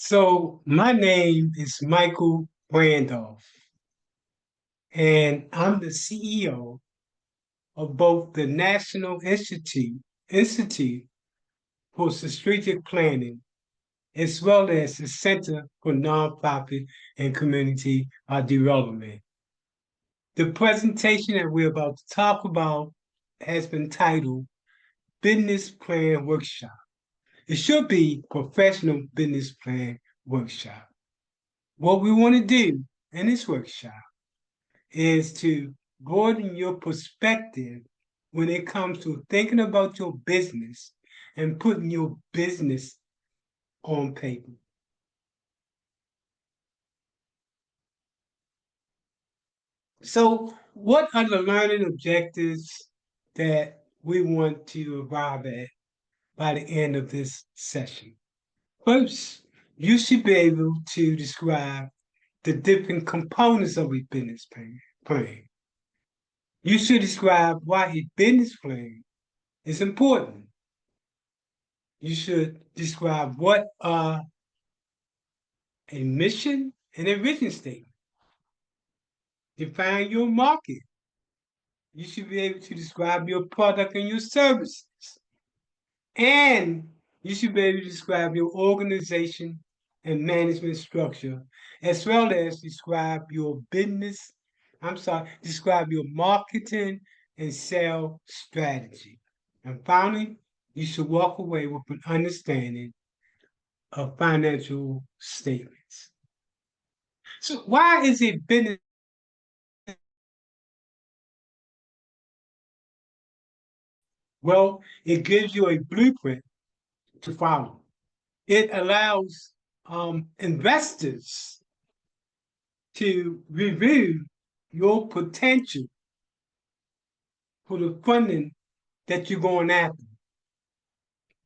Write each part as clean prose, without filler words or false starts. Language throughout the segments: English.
So my name is Michael Randolph, and I'm the CEO of both the National Institute for Strategic Planning, as well as the Center for Nonprofit and Community Development. The presentation that we're about to talk about has been titled Business Plan Workshop. It should be Professional Business Plan Workshop. What we want to do in this workshop is to broaden your perspective when it comes to thinking about your business and putting your business on paper. So, what are the learning objectives that we want to arrive at by the end of this session? First, you should be able to describe the different components of a business plan. You should describe why a business plan is important. You should describe what are a mission and a vision statement. Define your market. You should be able to describe your product and your services. And you should be able to describe your organization and management structure, as well as describe your describe your marketing and sales strategy. And finally, you should walk away with an understanding of financial statements. So why is it business? Well, it gives you a blueprint to follow. It allows investors to review your potential for the funding that you're going after.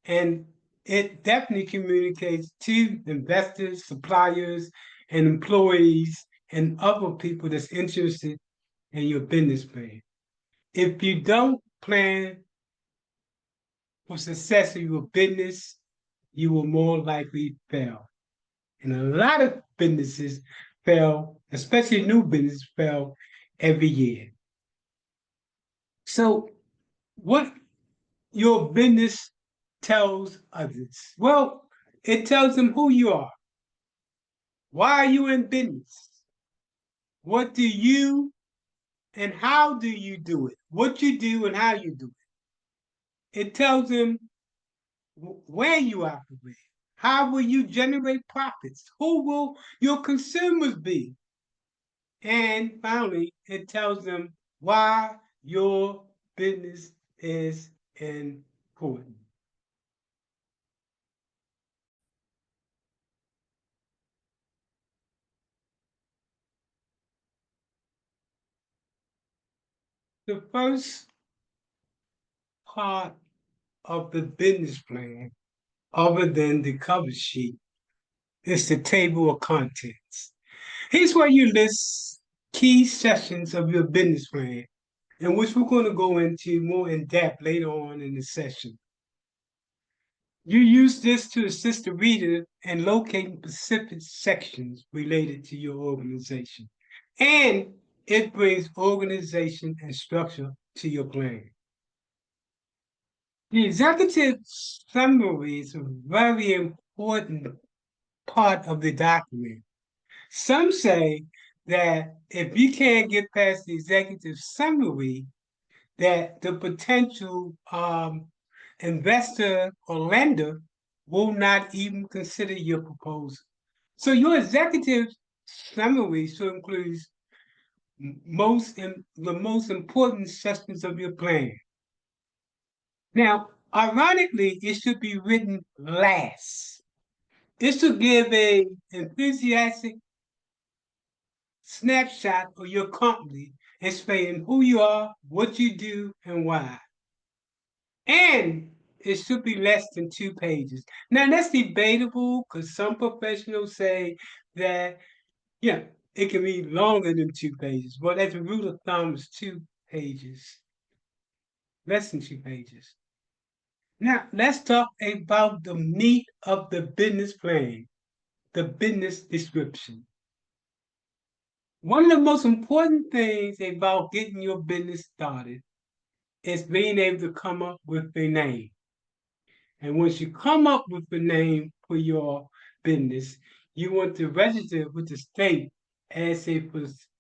And it definitely communicates to investors, suppliers, and employees and other people that's interested in your business plan. If you don't plan for success in your business, you will more likely fail. And a lot of businesses fail, especially new businesses fail every year. So, what your business tells others? Well, it tells them who you are. Why are you in business? What do you and how do you do it? What you do and how you do it. It tells them where you operate. How will you generate profits? Who will your consumers be? And finally, it tells them why your business is important. The first part of the business plan, other than the cover sheet, is the table of contents. Here's where you list key sections of your business plan, in which we're going to go into more in depth later on in the session. You use this to assist the reader in locating specific sections related to your organization. And it brings organization and structure to your plan. The executive summary is a very important part of the document. Some say that if you can't get past the executive summary, that the potential investor or lender will not even consider your proposal. So your executive summary should include the most important sections of your plan. Now, ironically, it should be written last. It should give a enthusiastic snapshot of your company, explaining who you are, what you do, and why. And it should be less than 2 pages. Now that's debatable because some professionals say that, yeah, it can be longer than 2 pages, but as a rule of thumb, it's 2 pages, less than 2 pages. Now let's talk about the meat of the business plan. the business description. One of the most important things about getting your business started is being able to come up with a name. And once you come up with a name for your business, you want to register with the state as a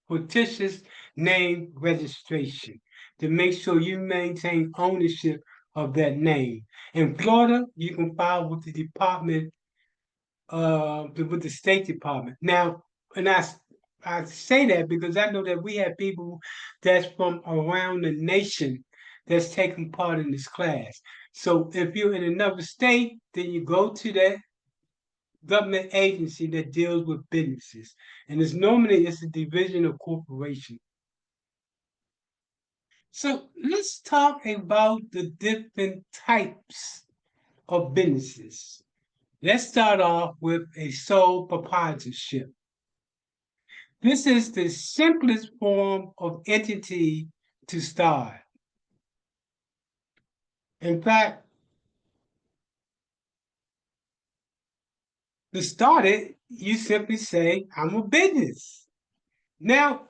fictitious name registration to make sure you maintain ownership of that name. In Florida, you can file with the Department with the State Department. Now, and I say that because I know that we have people that's from around the nation that's taking part in this class. So if you're in another state, then you go to that government agency that deals with businesses, and it's a division of corporation. So let's talk about the different types of businesses. Let's start off with a sole proprietorship. This is the simplest form of entity to start. In fact, to start it, you simply say, I'm a business. Now,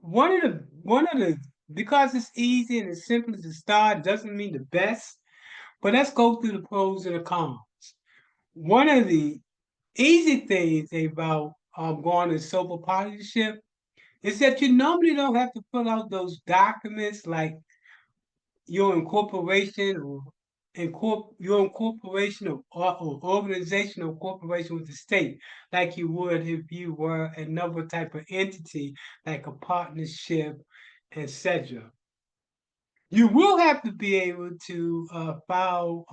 one of the because it's easy and it's simple to start doesn't mean the best, but let's go through the pros and the cons. One of the easy things about going to sole proprietorship is that you normally don't have to fill out those documents like your incorporation or your incorporation or organizational corporation with the state, like you would if you were another type of entity, like a partnership, etc. You will have to be able to file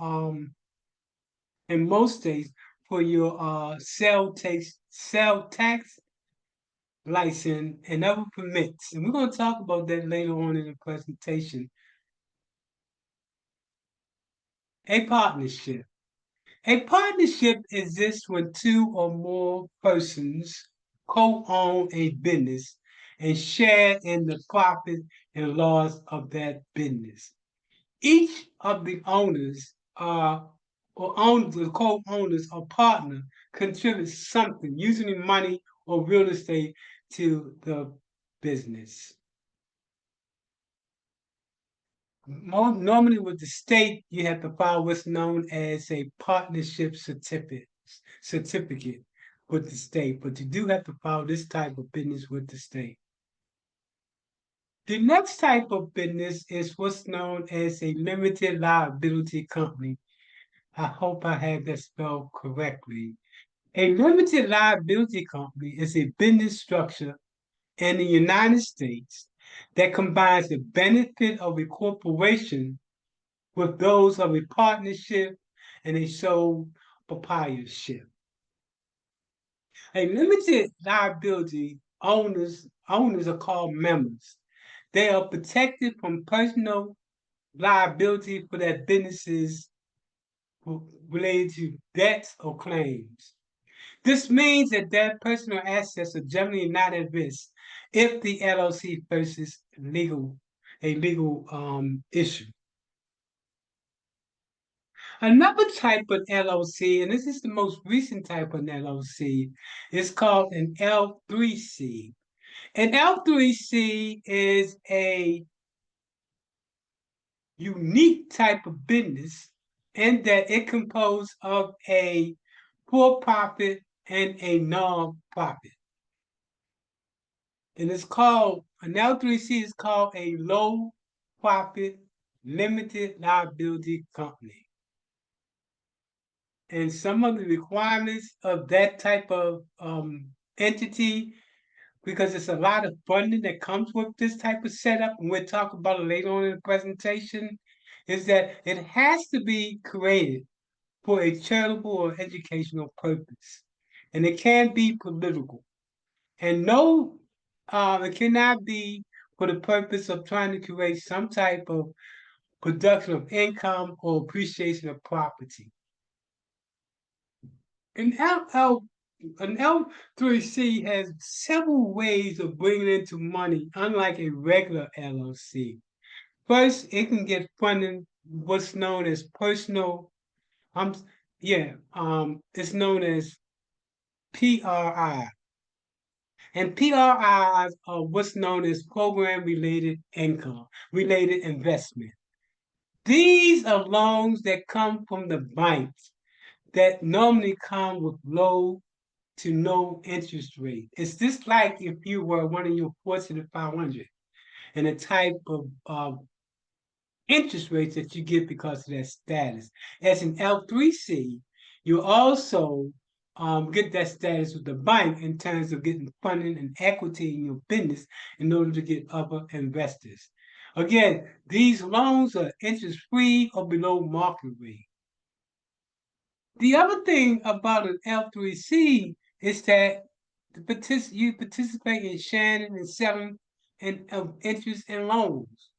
in most states for your sell tax license and other permits. And we're going to talk about that later on in the presentation. A partnership. A partnership exists when two or more persons co-own a business and share in the profit and loss of that business. Each of the owners the co-owners or partner contributes something, usually money or real estate, to the business. Normally with the state, you have to file what's known as a partnership certificate with the state, but you do have to file this type of business with the state. The next type of business is what's known as a limited liability company. I hope I have that spelled correctly. A limited liability company is a business structure in the United States that combines the benefit of a corporation with those of a partnership and a sole proprietorship. A limited liability owners are called members. They are protected from personal liability for their businesses related to debts or claims. This means that their personal assets are generally not at risk if the LLC faces a legal issue. Another type of LLC, and this is the most recent type of LLC, is called an L3C. An L3C is a unique type of business in that it composed of a for-profit and a non-profit. And it's called, an L3C is called a low profit limited liability company. And some of the requirements of that type of entity, because it's a lot of funding that comes with this type of setup, and we'll talk about it later on in the presentation, is that it has to be created for a charitable or educational purpose. And it can be political. And no, it cannot be for the purpose of trying to create some type of production of income or appreciation of property. An an L3C has several ways of bringing into money, unlike a regular LLC. First, it can get funding what's known as personal, um, it's known as PRI. And PRIs are what's known as program related income, related investment. These are loans that come from the banks that normally come with low to no interest rate. It's just like if you were one of your Fortune 500 and the type of interest rates that you get because of that status. As an L3C, you also get that status with the bank in terms of getting funding and equity in your business in order to get other investors. Again, these loans are interest free or below market rate. The other thing about an L3C is that you participate in sharing and selling and interest in loans.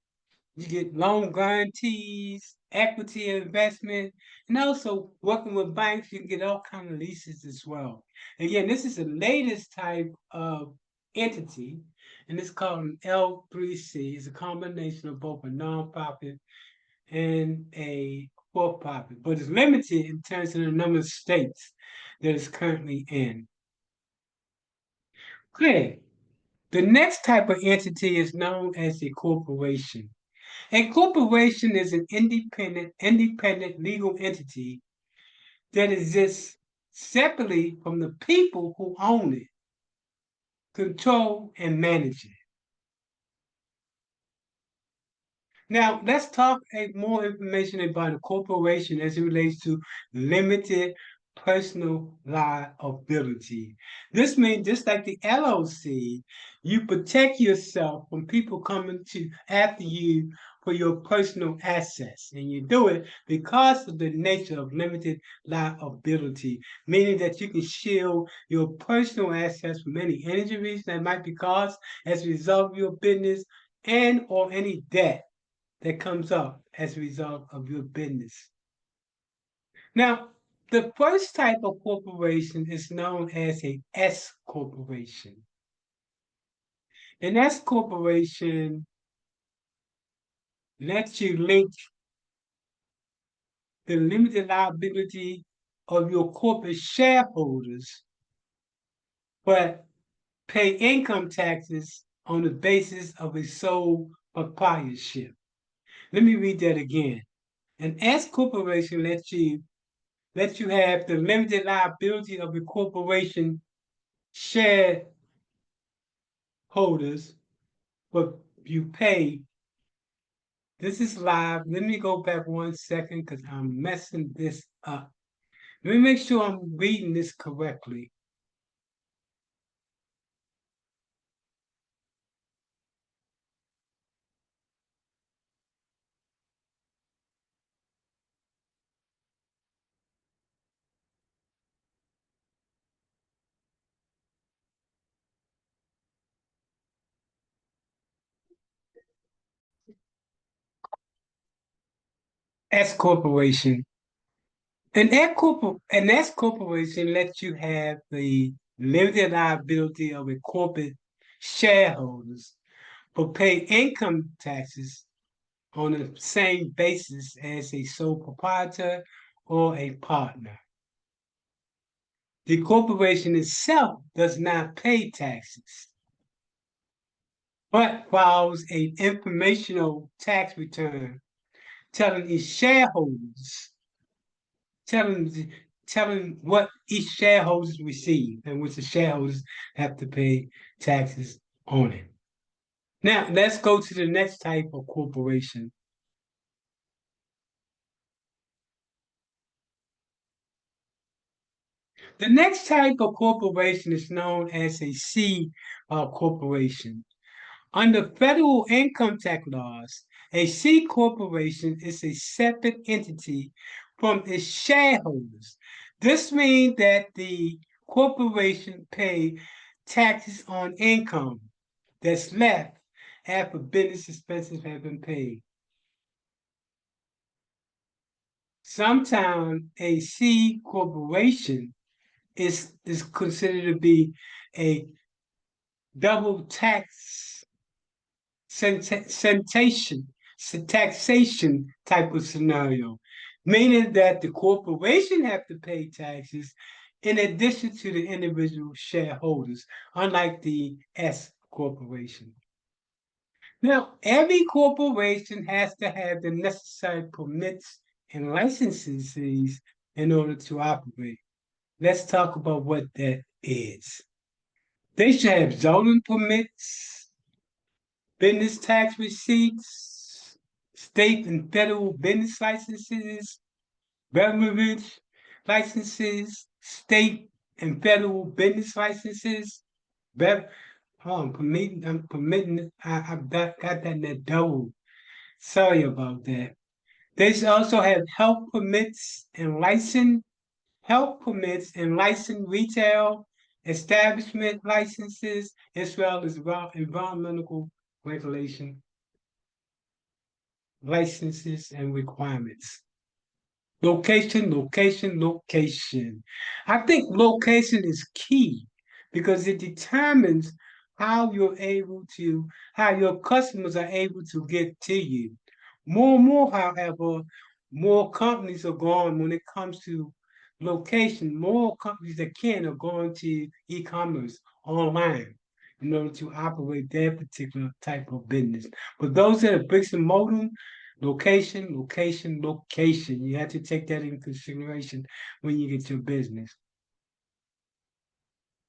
You get loan guarantees, equity investment, and also working with banks, you can get all kinds of leases as well. Again, this is the latest type of entity, and it's called an L3C. It's a combination of both a nonprofit and a for-profit, but it's limited in terms of the number of states that it's currently in. Okay, the next type of entity is known as a corporation. A corporation is an independent legal entity that exists separately from the people who own it, control, and manage it. Now, let's talk more information about a corporation as it relates to limited personal liability. This means just like the LLC, you protect yourself from people coming to after you for your personal assets. And you do it because of the nature of limited liability, meaning that you can shield your personal assets from any injuries that might be caused as a result of your business and or any debt that comes up as a result of your business. Now, the first type of corporation is known as a S corporation. An S corporation lets you link the limited liability of your corporate shareholders, but pay income taxes on the basis of a sole proprietorship. Let me read that again. An S corporation lets you have the limited liability of the corporation shareholders, but you pay. This is live. Let me go back 1 second because I'm messing this up. Let me make sure I'm reading this correctly. S corporation. An S corporation lets you have the limited liability of a corporate shareholders, but pay income taxes on the same basis as a sole proprietor or a partner. The corporation itself does not pay taxes, but files an informational tax return telling its shareholders, telling what each shareholders receive and which the shareholders have to pay taxes on it. Now, let's go to the next type of corporation. The next type of corporation is known as a C corporation. Under federal income tax laws, a C corporation is a separate entity from its shareholders. This means that the corporation pay taxes on income that's left after business expenses have been paid. Sometimes a C corporation is considered to be a double taxation type of scenario, meaning that the corporation have to pay taxes in addition to the individual shareholders, unlike the S corporation. Now, every corporation has to have the necessary permits and licenses in order to operate. Let's talk about what that is. They should have zoning permits, business tax receipts, state and federal business licenses, beverage licenses, state and federal business licenses, bev I'm permitting, I've got that in that double. Sorry about that. They should also have health permits and license retail establishment licenses, as well as environmental regulation licenses and requirements. Location, location, location. I think location is key because it determines how your customers are able to get to you. More and more, however, more companies are going when it comes to location. More companies that can are going to e-commerce online in order to operate their particular type of business. But those that are bricks and mortar, location, location, location. You have to take that into consideration when you get your business.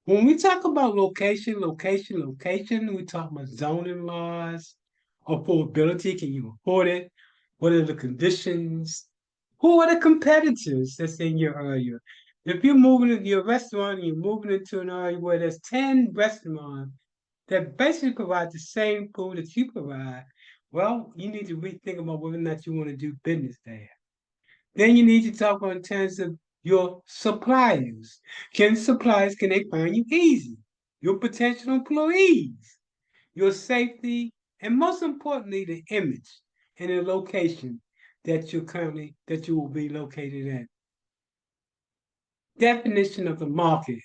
When we talk about location, location, location, we talk about zoning laws, affordability. Can you afford it? What are the conditions? Who are the competitors that's in your area? If you're moving into your restaurant and you're moving into an area where there's 10 restaurants that basically provide the same food that you provide, well, you need to rethink about whether or not you want to do business there. Then you need to talk in terms of your suppliers. Can they find you easy? Your potential employees, your safety, and most importantly, the image and the location that you will be located in. Definition of the market.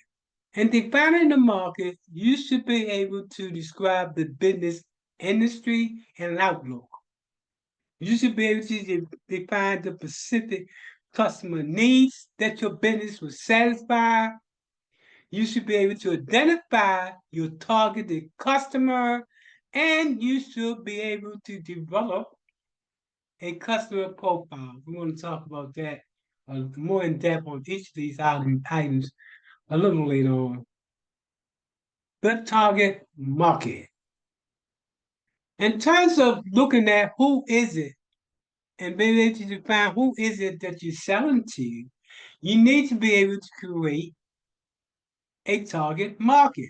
In defining the market, you should be able to describe the business industry and outlook. You should be able to define the specific customer needs that your business will satisfy. You should be able to identify your targeted customer, and you should be able to develop a customer profile. We're going to talk about that more in depth on each of these items a little later on. The target market. In terms of looking at who is it and being able to define who is it that you're selling to, you need to be able to create a target market.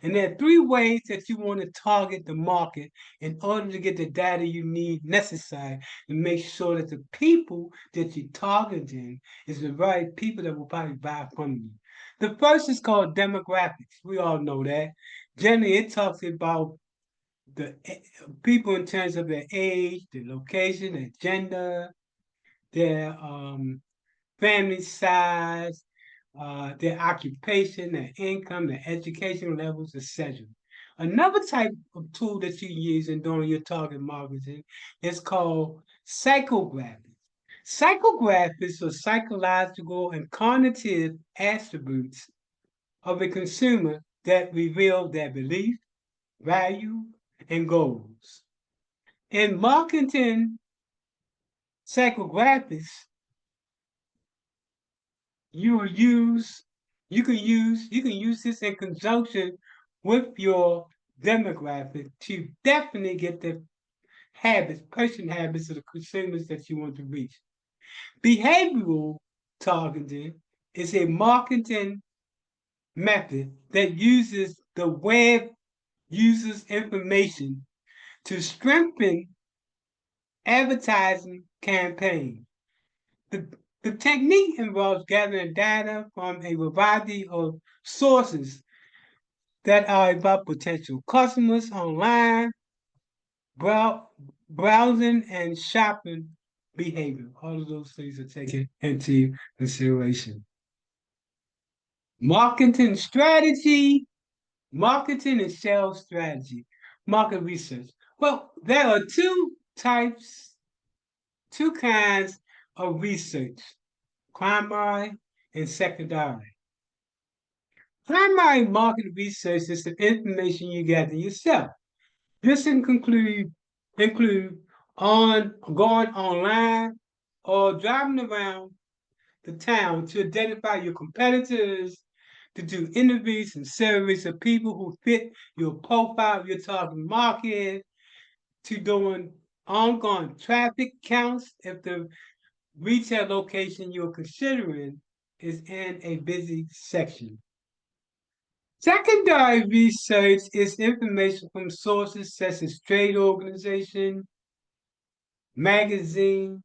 And there are three ways that you want to target the market in order to get the data you need necessary to make sure that the people that you're targeting is the right people that will probably buy from you. The first is called demographics. We all know that. Generally, it talks about the people in terms of their age, their location, their gender, their family size, their occupation, their income, their education levels, etc. Another type of tool that you use in doing your target marketing is called psychographics. Psychographics are psychological and cognitive attributes of a consumer that reveal their belief, value, and goals. In marketing psychographics, you use you can use this in conjunction with your demographic to definitely get the person habits of the consumers that you want to reach. Behavioral targeting is a marketing method that uses the web users information to strengthen advertising campaigns. The, the technique involves gathering data from a variety of sources that are about potential customers online, browsing, and shopping behavior. All of those things are taken into consideration. Marketing strategy, marketing and sales strategy, market research. Well, there are two kinds of research, primary and secondary. Primary market research is the information you gather yourself. This include on going online or driving around the town to identify your competitors, to do interviews and surveys of people who fit your profile, your target market, to doing ongoing traffic counts if the retail location you're considering is in a busy section. Secondary research is information from sources such as trade organizations, magazines,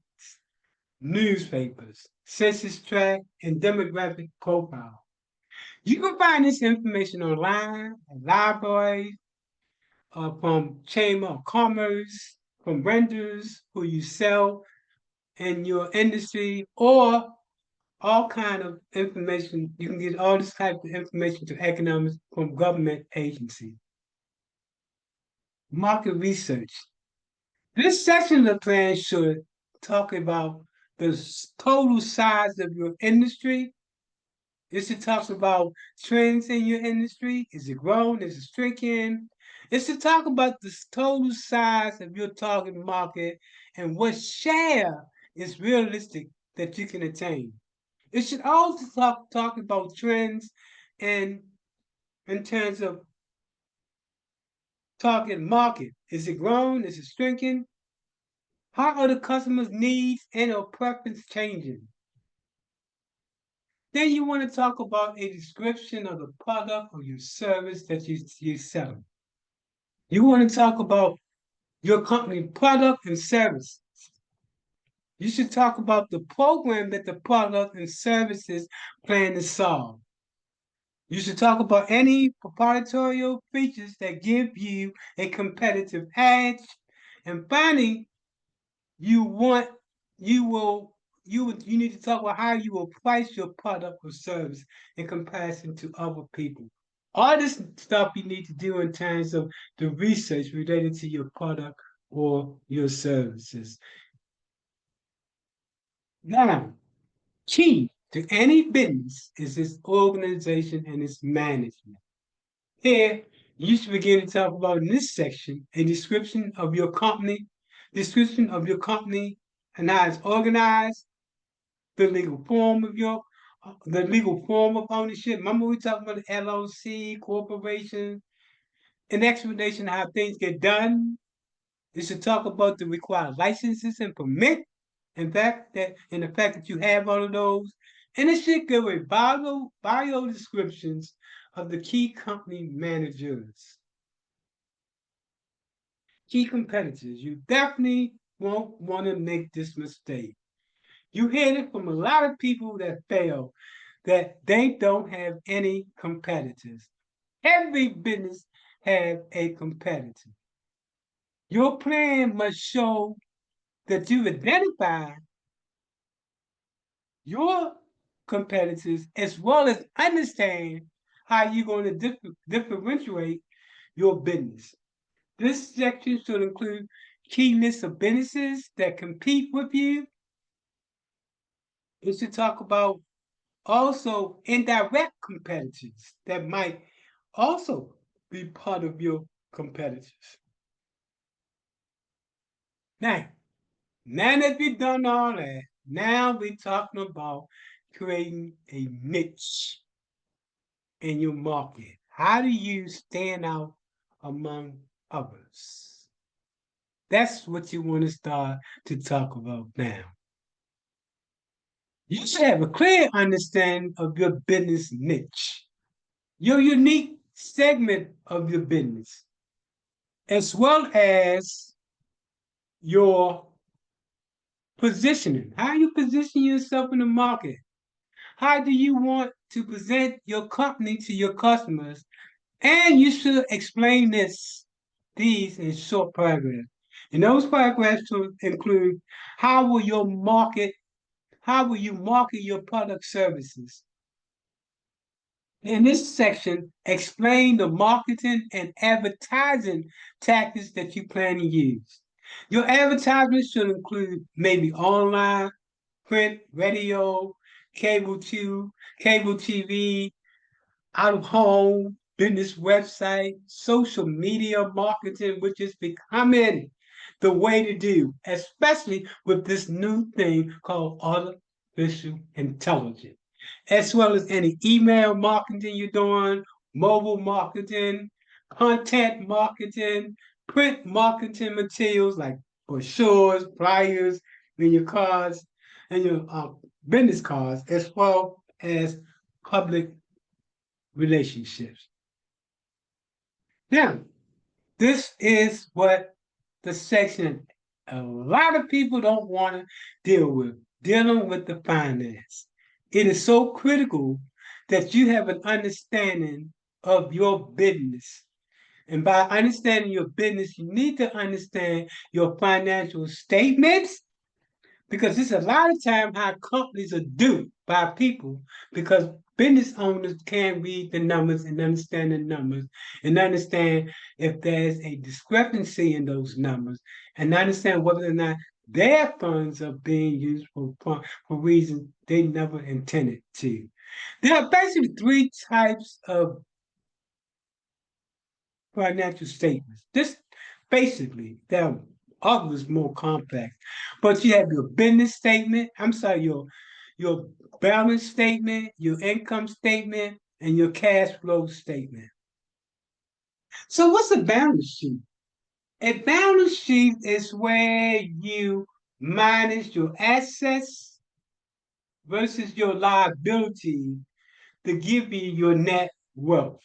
newspapers, census tract, and demographic profile. You can find this information online at libraries, from Chamber of Commerce, from vendors who you sell in your industry, or all kind of information. You can get all this type of information to economics from government agencies. Market research. This section of the plan should talk about the total size of your industry. It should talk about trends in your industry. Is it growing? Is it shrinking? It should talk about the total size of your target market and what share is realistic that you can attain. It should also talk about trends in in terms of target market. Is it growing? Is it shrinking? How are the customers' needs and or preference changing? Then you want to talk about a description of the product or your service that you sell. You want to talk about your company product and service. You should talk about the program that the product and services plan to solve. You should talk about any proprietary features that give you a competitive edge. And finally, you want you need to talk about how you will price your product or service in comparison to other people. All this stuff you need to do in terms of the research related to your product or your services. Now, key to any business is its organization and its management. Here, you should begin to talk about in this section a description of your company and how it's organized, the legal form of ownership. Remember we talked about the LLC, corporation, an explanation of how things get done. It should talk about the required licenses and permit. In the fact that you have all of those, and it should give a bio descriptions of the key company managers, key competitors. You definitely won't want to make this mistake. You hear it from a lot of people that fail, that they don't have any competitors. Every business have a competitor. Your plan must show that you've identified your competitors as well as understand how you're going to differentiate your business. This section should include key lists of businesses that compete with you. It should talk about also indirect competitors that might also be part of your competitors. Now, now that we've done all that, now we're talking about creating a niche in your market. How do you stand out among others? That's what you want to start to talk about now. You should have a clear understanding of your business niche, your unique segment of your business, as well as your positioning. How you position yourself in the market? How do you want to present your company to your customers? And you should explain these in short paragraphs. And those paragraphs should include how will you market your product services? In this section, explain the marketing and advertising tactics that you plan to use. Your advertisements should include maybe online, print, radio, cable TV, out of home, business website, social media marketing, which is becoming the way to do, especially with this new thing called artificial intelligence, as well as any email marketing you're doing, mobile marketing, content marketing, print marketing materials like brochures, flyers in your cards, and your business cards, as well as public relationships. Now, this is what the section a lot of people don't want to deal with, dealing with the finance. It is so critical that you have an understanding of your business. And by understanding your business, you need to understand your financial statements because it's a lot of time how companies are duped by people because business owners can't read the numbers and understand the numbers and understand if there's a discrepancy in those numbers and understand whether or not their funds are being used for reasons they never intended to. There are basically three types of financial statements. This basically, there are others more complex, but you have your business statement. I'm sorry, your balance statement, your income statement, and your cash flow statement. So, what's a balance sheet? A balance sheet is where you manage your assets versus your liability to give you your net wealth.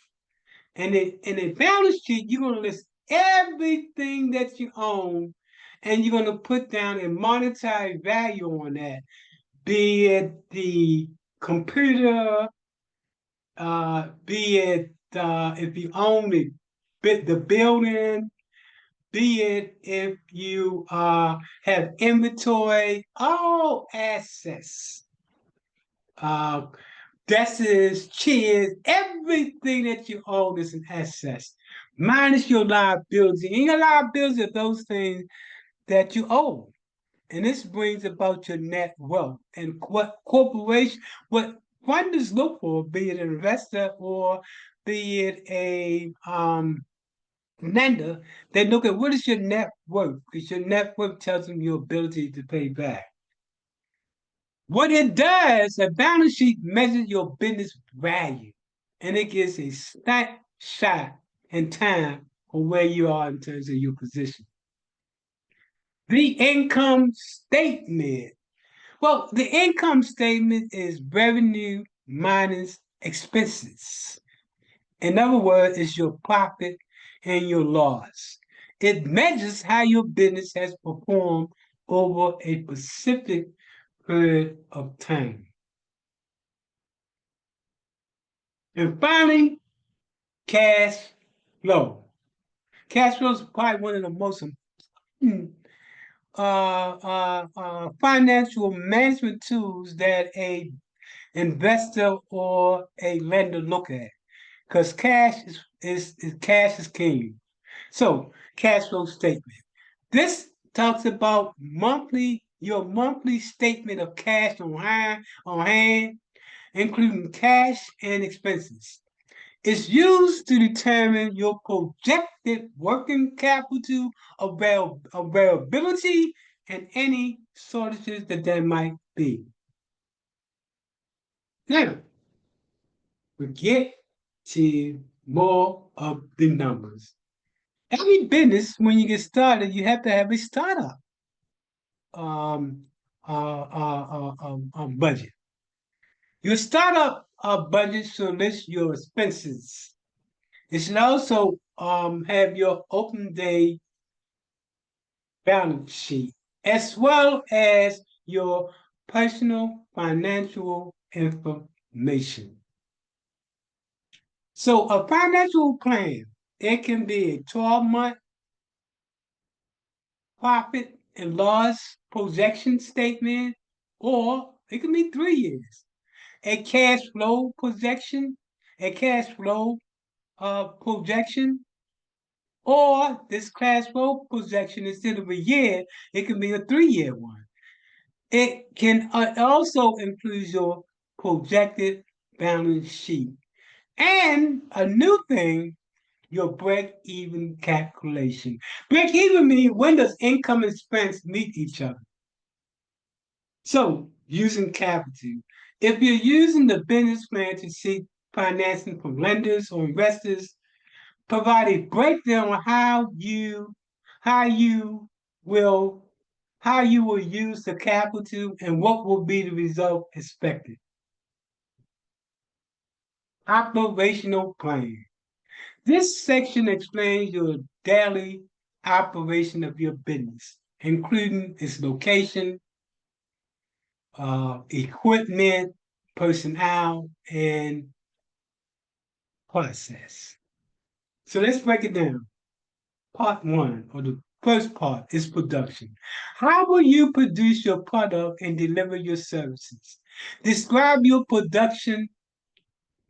And in a balance sheet, you're going to list everything that you own and you're going to put down a monetary value on that, be it the computer, be it if you own the building, be it if you have inventory, all assets. Uh, Desks, chairs, everything that you own is an asset, minus your liability. And your liability are those things that you own. And this brings about your net wealth. And what funders look for, be it an investor or be it a lender, they look at what is your net worth, because your net worth tells them your ability to pay back. What it does, a balance sheet measures your business value and it gives a snapshot in time of where you are in terms of your position. The income statement. Well, the income statement is revenue minus expenses. In other words, it's your profit and your loss. It measures how your business has performed over a specific period of time. And finally, cash flow. Cash flow is probably one of the most important financial management tools that a investor or a lender look at because cash is king. So cash flow statement. This talks about your monthly statement of cash on hand, including cash and expenses. It's used to determine your projected working capital availability and any shortages that there might be. Now, we get to more of the numbers. Every business, when you get started, you have to have a startup um, budget. Your startup budget should list your expenses. It should also have your open day balance sheet as well as your personal financial information. So a financial plan, it can be a 12-month profit and loss projection statement, or it can be 3 years. A cash flow projection, a cash flow projection, or this cash flow projection instead of a year, it can be a 3-year one. It can also include your projected balance sheet. And a new thing, your break-even calculation. Break-even means when does income and expense meet each other? So, using capital. If you're using the business plan to seek financing from lenders or investors, provide a breakdown on how you will how you will use the capital and what will be the result expected. Operational plan. This section explains your daily operation of your business, including its location, equipment, personnel, and process. So let's break it down. Part one, or the first part, is production. How will you produce your product and deliver your services? Describe your production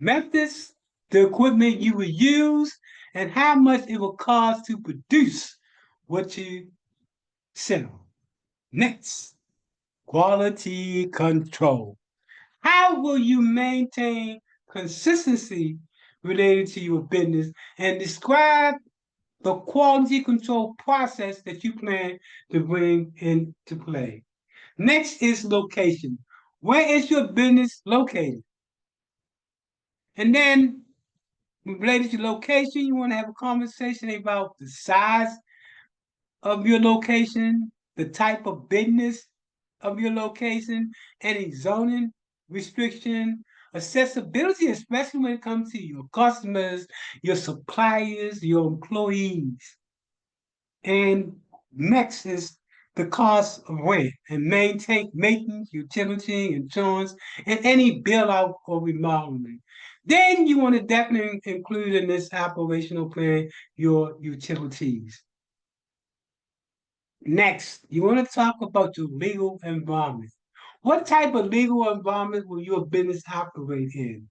methods, the equipment you will use, and how much it will cost to produce what you sell. Next, quality control. How will you maintain consistency related to your business and describe the quality control process that you plan to bring into play? Next is location. Where is your business located? And then related to location, you want to have a conversation about the size of your location, the type of business of your location, any zoning restriction, accessibility, especially when it comes to your customers, your suppliers, your employees. And next is the cost of rent and maintain maintenance, utility, insurance, and any bill out or remodeling. Then you want to definitely include in this operational plan your utilities. Next, you want to talk about your legal environment. What type of legal environment will your business operate in?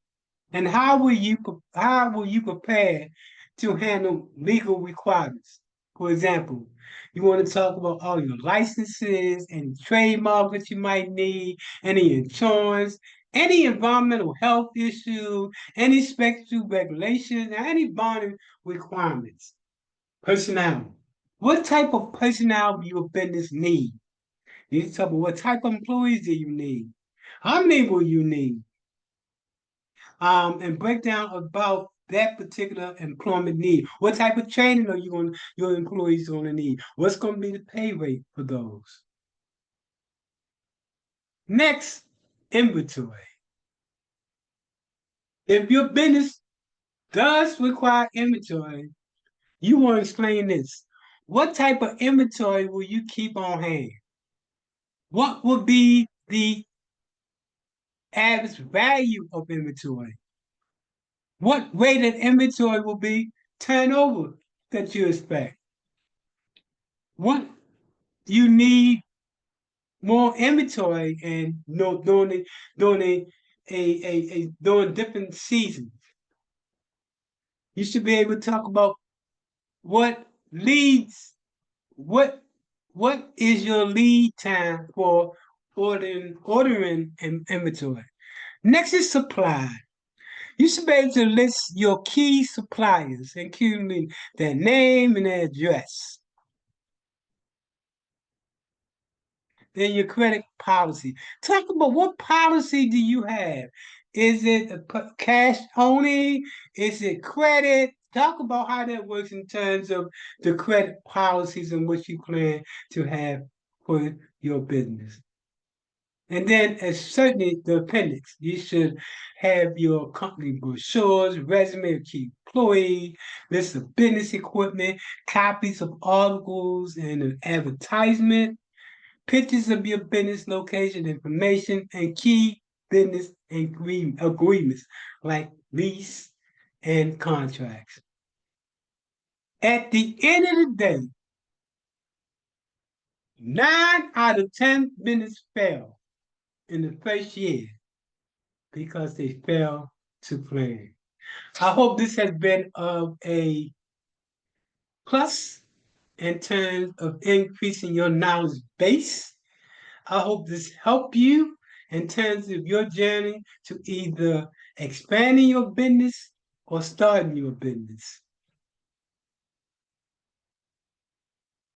And how will you prepare to handle legal requirements? For example, you want to talk about all your licenses, any trademark that you might need, any insurance, any environmental health issue, any special regulations, and any bonding requirements. Personnel. What type of personnel do your business need? You need to talk about what type of employees do you need? How many will you need? And break down about that particular employment need. What type of training are your employees going to need? What's going to be the pay rate for those? Next, inventory. If your business does require inventory, you want to explain this. What type of inventory will you keep on hand? What will be the average value of inventory? What rated inventory will be turnover that you expect? What you need more inventory and during different seasons. You should be able to talk about what leads what what is your lead time for ordering inventory. Next is supply. You should be able to list your key suppliers, including their name and their address. Then your credit policy. Talk about what policy do you have? Is it cash only? Is it credit? Talk about how that works in terms of the credit policies and what you plan to have for your business. And then, as certainly the appendix, you should have your company brochures, resume of key employee, list of business equipment, copies of articles and an advertisement, pictures of your business location information, and key business agreements like lease and contracts. At the end of the day, 9 out of 10 business fail in the first year because they fail to plan. I hope this has been of a plus in terms of increasing your knowledge base. I hope this helped you in terms of your journey to either expanding your business or starting your business?